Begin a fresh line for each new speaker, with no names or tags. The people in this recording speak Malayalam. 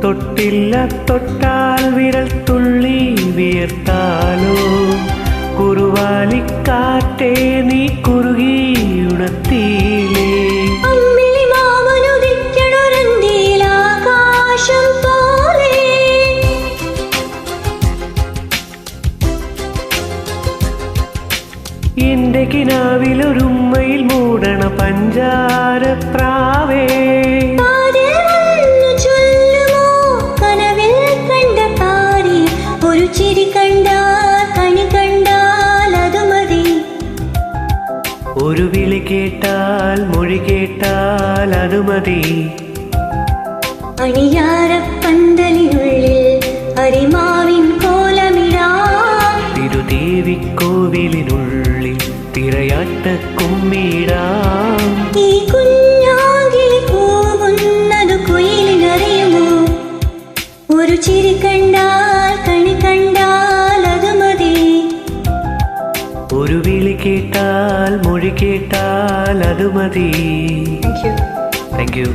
തൊട്ടില്ല തൊട്ടാൽ വിരൽ തുള്ളി വിയർത്താലോ കുറുവാലിക്കാറ്റേ നീ കുറുകി ഉണർത്തിയിലേ എന്റെ കിനാവിലൊരുമ്മയിൽ മൂടണ പഞ്ചാരപ്രാവേ
ഒരു ചിരി കണ്ടാൽ കണി കണ്ടാൽ അത് മതി
ഒരു വിളി കേട്ടാൽ മൊഴി കേട്ടാൽ അത് മതി
അണിയാരപ്പന്തലിനുള്ളിൽ അരിമാവിൻ കോലമിടാം
തിരുദേവിക്കോവിലിനുള്ളിൽ തിരയാട്ട കുമ്മിടാം
ഈ കുഞ്ഞാകിളി പോകുന്നത് കുയിലിനറിയുമോ ഒരു ചിരി കണ്ടാൽ കണി കണ്ടാൽ അത് മതി
ഒരു വിളി കേട്ടാൽ മൊഴി കേട്ടാൽ അത് മതി. Thank you.